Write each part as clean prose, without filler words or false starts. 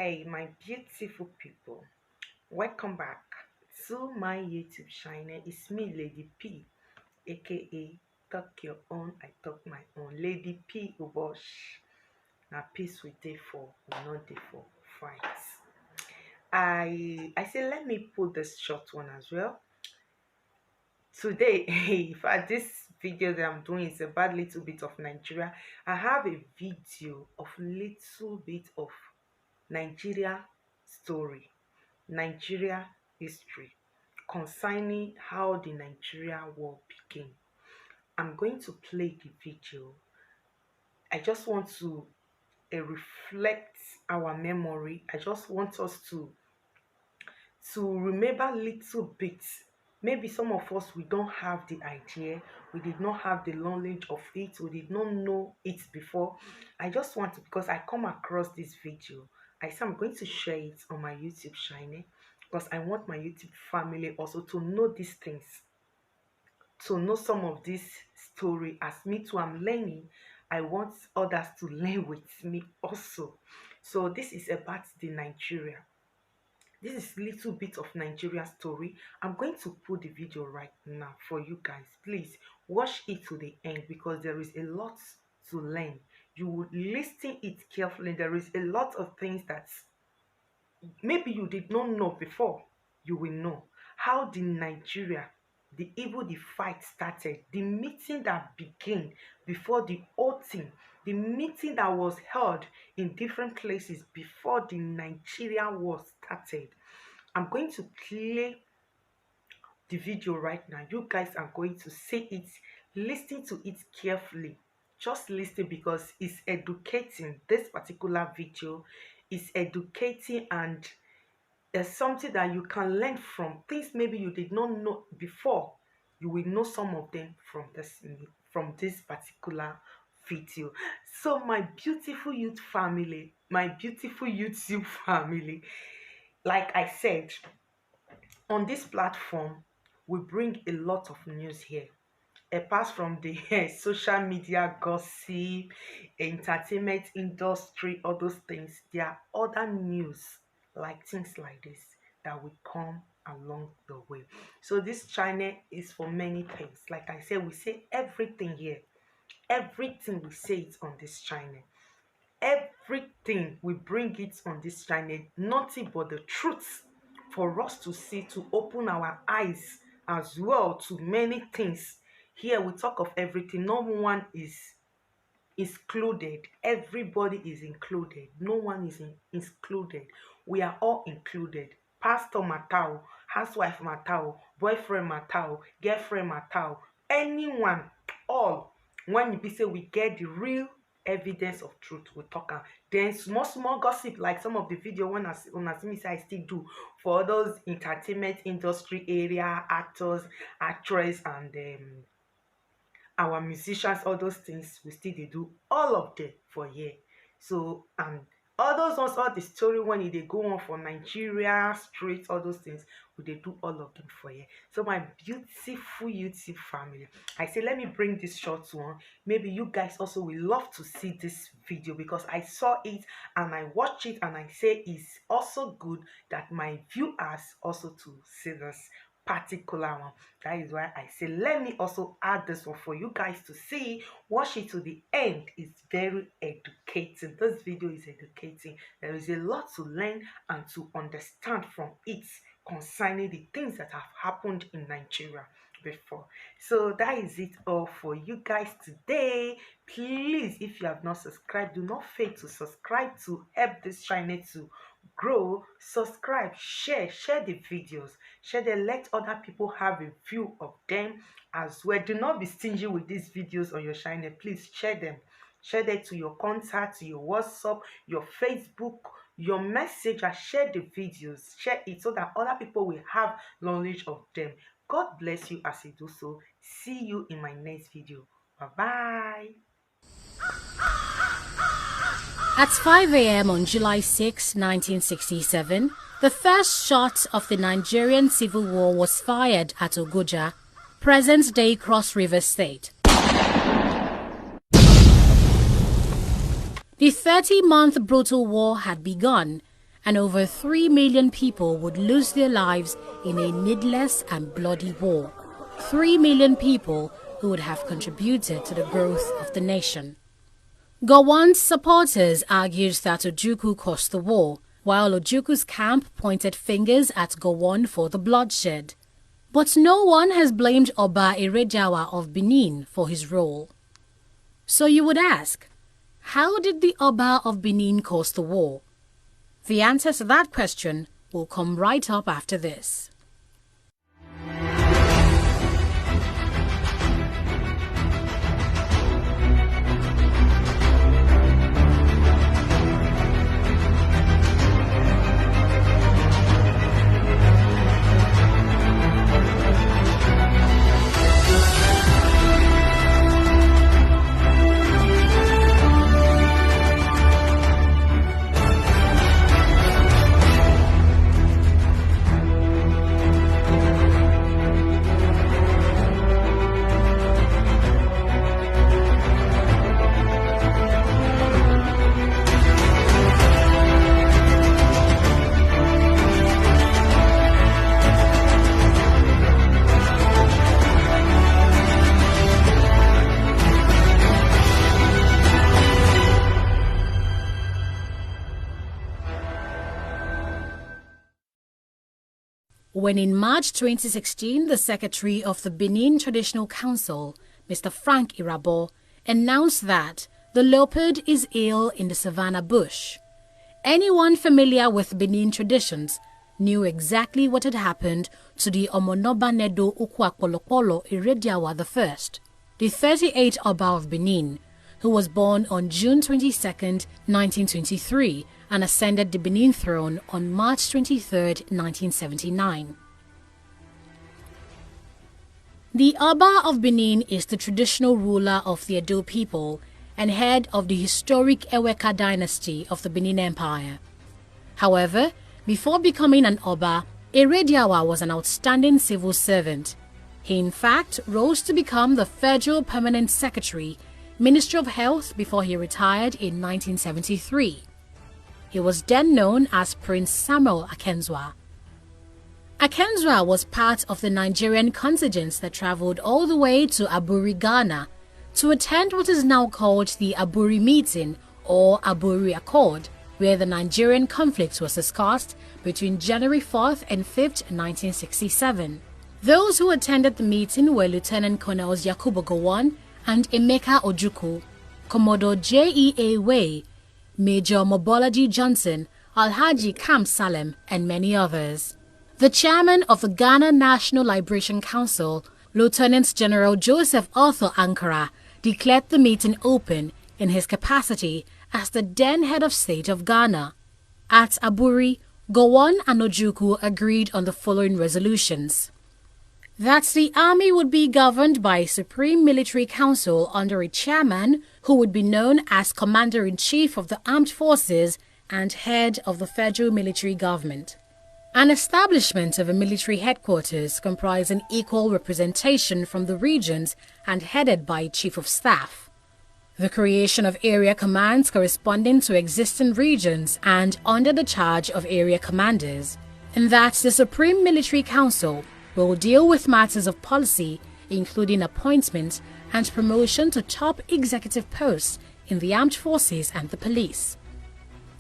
Hey, my beautiful people, welcome back to my YouTube channel. It's me, Lady P, aka Talk Your Own, I Talk My Own. Lady P Ubosh. Now, peace we day for, we not day for fights. I say, let me put this short one as well. Today, in fact, this video that I'm doing is about little bit of Nigeria. I have a video of little bit of Nigeria story, Nigeria history concerning how the Nigeria war began. I'm going to play the video. I just want to reflect our memory. I just want us to remember little bits. Maybe some of us, we don't have the idea, we did not have the knowledge of it, we did not know it before. I just want to, because I come across this video, I say I'm going to share it on my YouTube channel because I want my YouTube family also to know these things, to know some of this story. As me too, I'm learning. I want others to learn with me also. So this is about the Nigeria. This is little bit of Nigeria story. I'm going to put the video right now for you guys. Please watch it to the end because there is a lot to learn. You would listen it carefully. There is a lot of things that maybe you did not know before. You will know how the Nigeria, the fight started, the meeting that began before the whole thing, the meeting that was held in different places before the Nigeria war started. I'm going to play the video right now. You guys are going to see it, listen to it carefully. Just listen because it's educating. This particular video is educating, and there's something that you can learn from. Things maybe you did not know before. You will know some of them from this particular video. So my beautiful youth family, my beautiful YouTube family, like I said, on this platform, we bring a lot of news here. Apart from the social media gossip, entertainment industry, all those things, there are other news like things like this that will come along the way. So this channel is for many things. Like I said, we say everything here. Everything we say it on this channel. Everything we bring it on this channel, nothing but the truth for us to see, to open our eyes as well to many things. Here we talk of everything. No one is excluded. Everybody is included. No one is excluded. We are all included. Pastor Matao, housewife Matao, boyfriend Matao, girlfriend Matao, anyone, all. When you be say we get the real evidence of truth, we talk am. Then small gossip like some of the video when I see me say I still do for those entertainment industry area actors, actress, and our musicians, all those things we still they do all of them for here. So and all those ones, all the story when they go on for Nigeria street, all those things we they do all of them for here. So my beautiful YouTube family, I say let me bring this short one. Maybe you guys also will love to see this video because I saw it and I watch it and I say it's also good that my viewers also to see this particular one. That is why I say let me also add this one for you guys to see. Watch it to the end. It's very educating. This video is educating. There is a lot to learn and to understand from it concerning the things that have happened in Nigeria before. So that is it all for you guys today. Please, if you have not subscribed, do not fail to subscribe to help this channel to grow. Subscribe, share the videos, share them, let other people have a view of them as well. Do not be stingy with these videos on your channel. Please share them to your contact, to your WhatsApp, your Facebook, your messenger. Share the videos, share it so that other people will have knowledge of them. God bless you as you do so. See you in my next video. Bye bye. At 5 a.m. on July 6, 1967, the first shot of the Nigerian Civil War was fired at Ogoja, present-day Cross River State. The 30-month brutal war had begun, and over 3 million people would lose their lives in a needless and bloody war. 3 million people who would have contributed to the growth of the nation. Gowon's supporters argued that Ojukwu caused the war, while Ojukwu's camp pointed fingers at Gowon for the bloodshed. But no one has blamed Oba Eredjawa of Benin for his role. So you would ask, how did the Oba of Benin cause the war? The answer to that question will come right up after this. When in March 2016, the Secretary of the Benin Traditional Council, Mr. Frank Irabo, announced that the leopard is ill in the savannah bush. Anyone familiar with Benin traditions knew exactly what had happened to the Omonoba Nedo Ukwakolokolo Eredjawa I, the 38th Oba of Benin, who was born on June 22, 1923, and ascended the Benin throne on March 23, 1979. The Oba of Benin is the traditional ruler of the Edo people and head of the historic Eweka dynasty of the Benin Empire. However, before becoming an Oba, Eredjawa was an outstanding civil servant. He in fact rose to become the Federal Permanent Secretary, Minister of Health, before he retired in 1973. He was then known as Prince Samuel Akenzwa. Akenzwa was part of the Nigerian contingents that traveled all the way to Aburi, Ghana, to attend what is now called the Aburi Meeting or Aburi Accord, where the Nigerian conflict was discussed between January 4th and 5th, 1967. Those who attended the meeting were Lieutenant Colonels Yakubu Gowon and Emeka Ojukwu, Commodore J.E.A. Way, Major Mobolaji Johnson, Alhaji Kam Salem, and many others. The chairman of the Ghana National Liberation Council, Lieutenant General Joseph Arthur Ankara, declared the meeting open in his capacity as the then head of state of Ghana. At Aburi, Gowon and Ojukwu agreed on the following resolutions: that the army would be governed by a Supreme Military Council under a chairman who would be known as Commander-in-Chief of the Armed Forces and head of the federal military government. An establishment of a military headquarters comprising equal representation from the regions and headed by a Chief of Staff. The creation of area commands corresponding to existing regions and under the charge of area commanders. And that the Supreme Military Council will deal with matters of policy, including appointment and promotion to top executive posts in the armed forces and the police.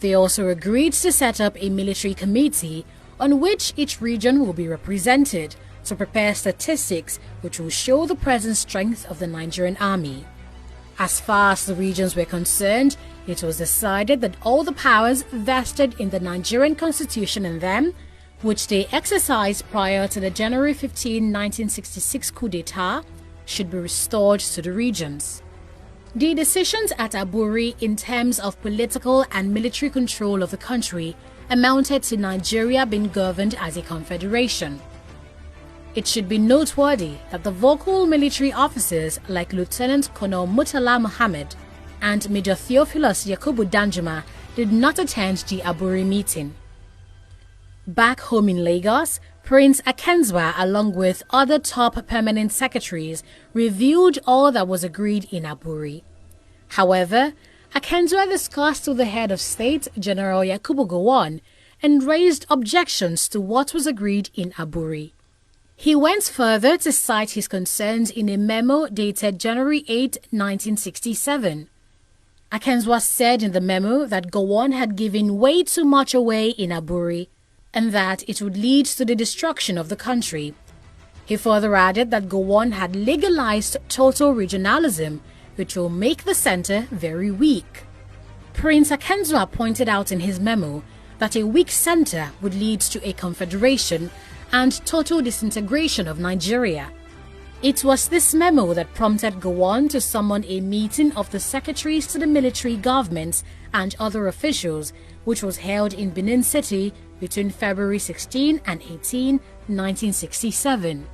They also agreed to set up a military committee on which each region will be represented to prepare statistics which will show the present strength of the Nigerian army. As far as the regions were concerned, it was decided that all the powers vested in the Nigerian constitution in them, which they exercised prior to the January 15, 1966 coup d'etat, should be restored to the regions. The decisions at Aburi in terms of political and military control of the country amounted to Nigeria being governed as a confederation. It should be noteworthy that the vocal military officers like Lieutenant Colonel Murtala Mohammed and Major Theophilus Yakubu Danjuma did not attend the Aburi meeting. Back home in Lagos, Prince Akenzwa, along with other top permanent secretaries, reviewed all that was agreed in Aburi. However, Akenzwa discussed with the head of state, General Yakubu Gowon, and raised objections to what was agreed in Aburi. He went further to cite his concerns in a memo dated January 8, 1967. Akenzwa said in the memo that Gowon had given way too much away in Aburi and that it would lead to the destruction of the country. He further added that Gowon had legalized total regionalism, which will make the center very weak. Prince Akenzwa pointed out in his memo that a weak center would lead to a confederation and total disintegration of Nigeria. It was this memo that prompted Gowon to summon a meeting of the secretaries to the military governments and other officials, which was held in Benin City between February 16 and 18, 1967.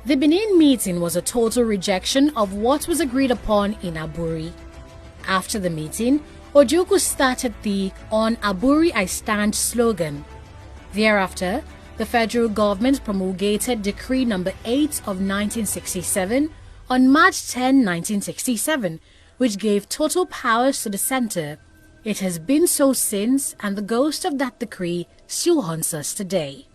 The Benin meeting was a total rejection of what was agreed upon in Aburi. After the meeting, Ojukwu started the "On Aburi I Stand" slogan. Thereafter, the federal government promulgated Decree No. 8 of 1967 on March 10, 1967, which gave total powers to the center. It has been so since, and the ghost of that decree still haunts us today.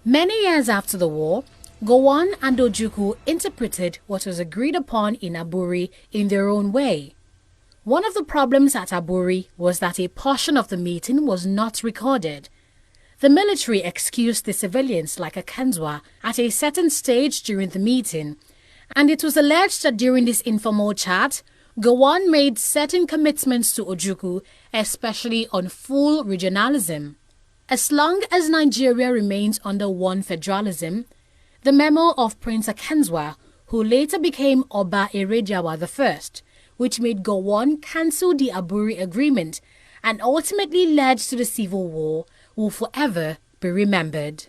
Many years after the war, Gowon and Ojukwu interpreted what was agreed upon in Aburi in their own way. One of the problems at Aburi was that a portion of the meeting was not recorded. The military excused the civilians like Akenzwa at a certain stage during the meeting, and it was alleged that during this informal chat, Gowon made certain commitments to Ojukwu, especially on full regionalism. As long as Nigeria remains under one federalism, the memo of Prince Akenzwa, who later became Oba Erediawa I, which made Gowon cancel the Aburi Agreement and ultimately led to the civil war, will forever be remembered.